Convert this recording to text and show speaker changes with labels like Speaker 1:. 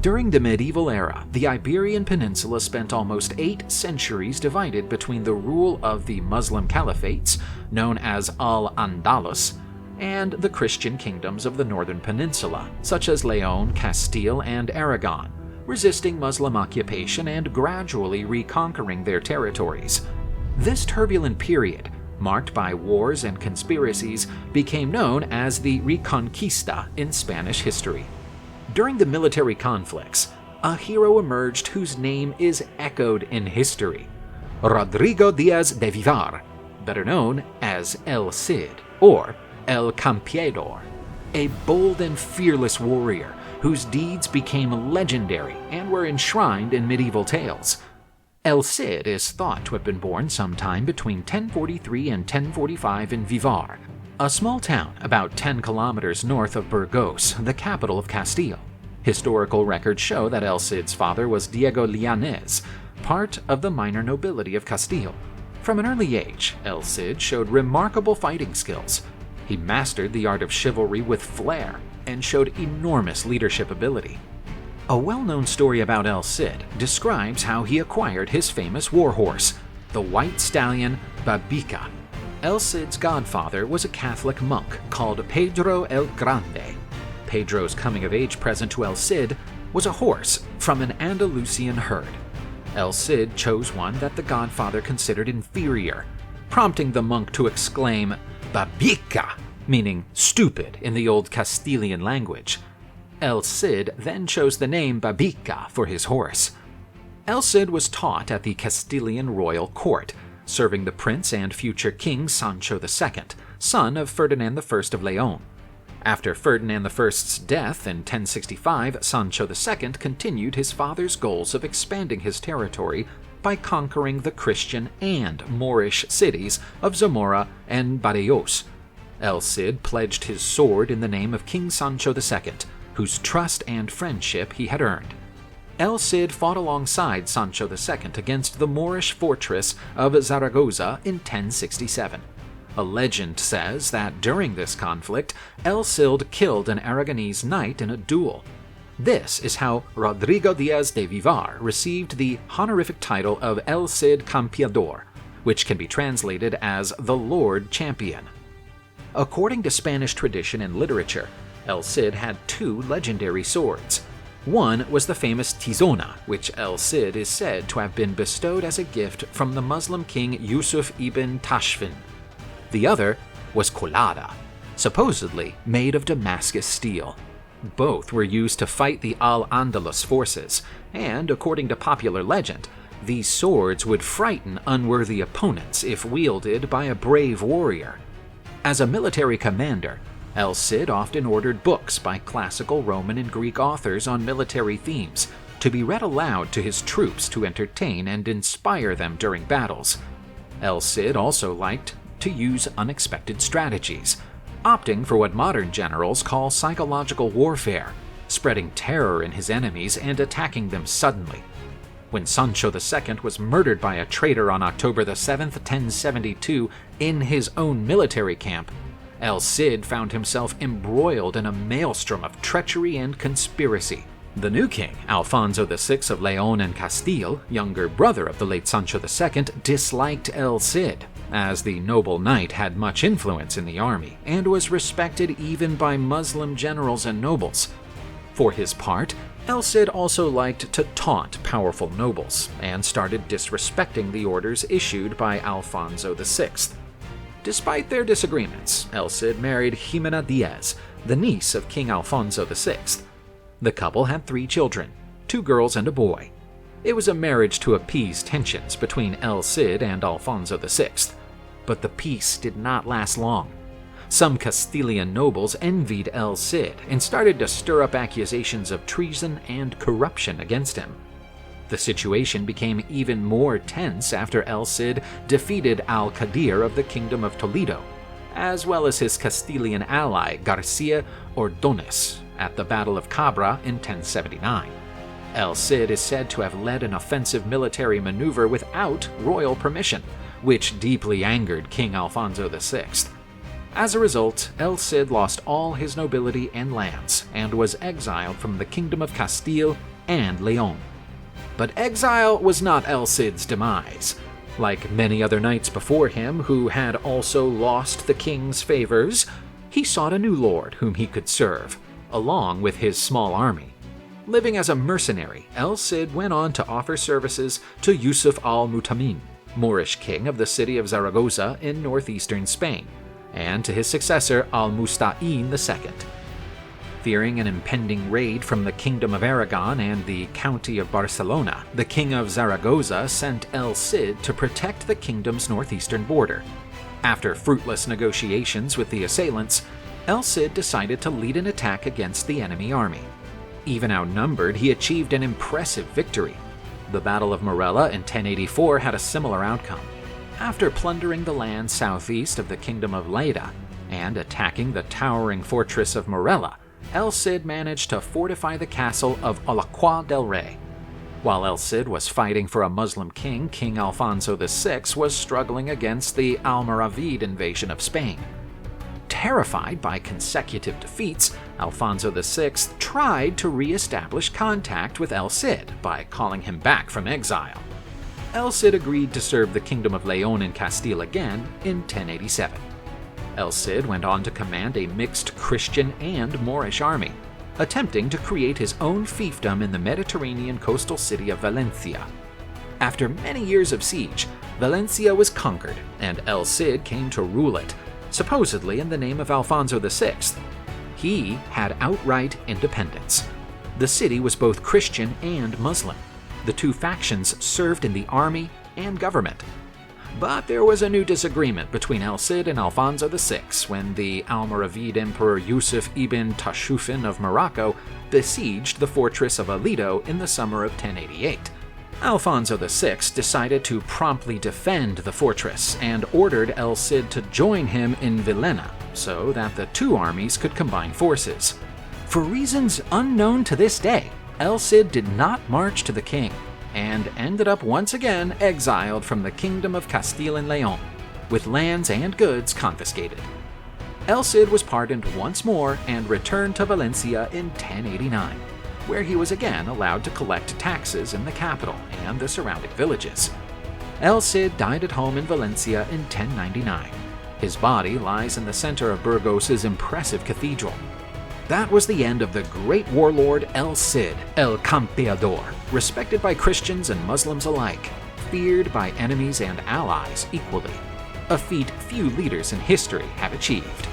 Speaker 1: During the medieval era, the Iberian Peninsula spent almost 8 centuries divided between the rule of the Muslim caliphates, known as Al-Andalus, and the Christian kingdoms of the northern peninsula, such as Leon, Castile, and Aragon, resisting Muslim occupation and gradually reconquering their territories. This turbulent period, marked by wars and conspiracies, became known as the Reconquista in Spanish history. During the military conflicts, a hero emerged whose name is echoed in history: Rodrigo Díaz de Vivar, better known as El Cid or El Campeador, a bold and fearless warrior whose deeds became legendary and were enshrined in medieval tales. El Cid is thought to have been born sometime between 1043 and 1045 in Vivar, a small town about 10 kilometers north of Burgos, the capital of Castile. Historical records show that El Cid's father was Diego Llanes, part of the minor nobility of Castile. From an early age, El Cid showed remarkable fighting skills. He mastered the art of chivalry with flair and showed enormous leadership ability. A well-known story about El Cid describes how he acquired his famous warhorse, the white stallion Babica. El Cid's godfather was a Catholic monk called Pedro el Grande. Pedro's coming-of-age present to El Cid was a horse from an Andalusian herd. El Cid chose one that the godfather considered inferior, prompting the monk to exclaim, "Babica," meaning stupid in the old Castilian language. El Cid then chose the name Babica for his horse. El Cid was taught at the Castilian royal court, serving the prince and future king Sancho II, son of Ferdinand I of Leon. After Ferdinand I's death in 1065, Sancho II continued his father's goals of expanding his territory by conquering the Christian and Moorish cities of Zamora and Badajoz. El Cid pledged his sword in the name of King Sancho II, whose trust and friendship he had earned. El Cid fought alongside Sancho II against the Moorish fortress of Zaragoza in 1067. A legend says that during this conflict, El Cid killed an Aragonese knight in a duel. This is how Rodrigo Díaz de Vivar received the honorific title of El Cid Campeador, which can be translated as the Lord Champion. According to Spanish tradition and literature, El Cid had 2 legendary swords. One was the famous Tizona, which El Cid is said to have been bestowed as a gift from the Muslim king Yusuf ibn Tashfin. The other was Colada, supposedly made of Damascus steel. Both were used to fight the Al-Andalus forces, and according to popular legend, these swords would frighten unworthy opponents if wielded by a brave warrior. As a military commander, El Cid often ordered books by classical Roman and Greek authors on military themes to be read aloud to his troops to entertain and inspire them during battles. El Cid also liked to use unexpected strategies, opting for what modern generals call psychological warfare, spreading terror in his enemies and attacking them suddenly. When Sancho II was murdered by a traitor on October 7, 1072, in his own military camp, El Cid found himself embroiled in a maelstrom of treachery and conspiracy. The new king, Alfonso VI of Leon and Castile, younger brother of the late Sancho II, disliked El Cid, as the noble knight had much influence in the army and was respected even by Muslim generals and nobles. For his part, El Cid also liked to taunt powerful nobles and started disrespecting the orders issued by Alfonso VI. Despite their disagreements, El Cid married Jimena Diaz, the niece of King Alfonso VI. The couple had 3 children, 2 girls and a boy. It was a marriage to appease tensions between El Cid and Alfonso VI. But the peace did not last long. Some Castilian nobles envied El Cid and started to stir up accusations of treason and corruption against him. The situation became even more tense after El Cid defeated Al-Qadir of the Kingdom of Toledo, as well as his Castilian ally Garcia Ordóñez at the Battle of Cabra in 1079. El Cid is said to have led an offensive military maneuver without royal permission, which deeply angered King Alfonso VI. As a result, El Cid lost all his nobility and lands, and was exiled from the Kingdom of Castile and Leon. But exile was not El Cid's demise. Like many other knights before him who had also lost the king's favors, he sought a new lord whom he could serve, along with his small army. Living as a mercenary, El Cid went on to offer services to Yusuf al-Mutamin, Moorish king of the city of Zaragoza in northeastern Spain, and to his successor al-Musta'in II. Fearing an impending raid from the Kingdom of Aragon and the County of Barcelona, the King of Zaragoza sent El Cid to protect the kingdom's northeastern border. After fruitless negotiations with the assailants, El Cid decided to lead an attack against the enemy army. Even outnumbered, he achieved an impressive victory. The Battle of Morella in 1084 had a similar outcome. After plundering the land southeast of the Kingdom of Lleida and attacking the towering fortress of Morella, El Cid managed to fortify the castle of Alcalá del Rey. While El Cid was fighting for a Muslim king, King Alfonso VI was struggling against the Almoravid invasion of Spain. Terrified by consecutive defeats, Alfonso VI tried to re-establish contact with El Cid by calling him back from exile. El Cid agreed to serve the Kingdom of Leon in Castile again in 1087. El Cid went on to command a mixed Christian and Moorish army, attempting to create his own fiefdom in the Mediterranean coastal city of Valencia. After many years of siege, Valencia was conquered, and El Cid came to rule it, supposedly in the name of Alfonso VI. He had outright independence. The city was both Christian and Muslim. The two factions served in the army and government. But there was a new disagreement between El Cid and Alfonso VI when the Almoravid Emperor Yusuf ibn Tashufin of Morocco besieged the fortress of Aledo in the summer of 1088. Alfonso VI decided to promptly defend the fortress and ordered El Cid to join him in Villena so that the two armies could combine forces. For reasons unknown to this day, El Cid did not march to the king, and ended up once again exiled from the Kingdom of Castile and Leon, with lands and goods confiscated. El Cid was pardoned once more and returned to Valencia in 1089, where he was again allowed to collect taxes in the capital and the surrounding villages. El Cid died at home in Valencia in 1099. His body lies in the center of Burgos's impressive cathedral. That was the end of the great warlord El Cid, El Campeador, respected by Christians and Muslims alike, feared by enemies and allies equally, a feat few leaders in history have achieved.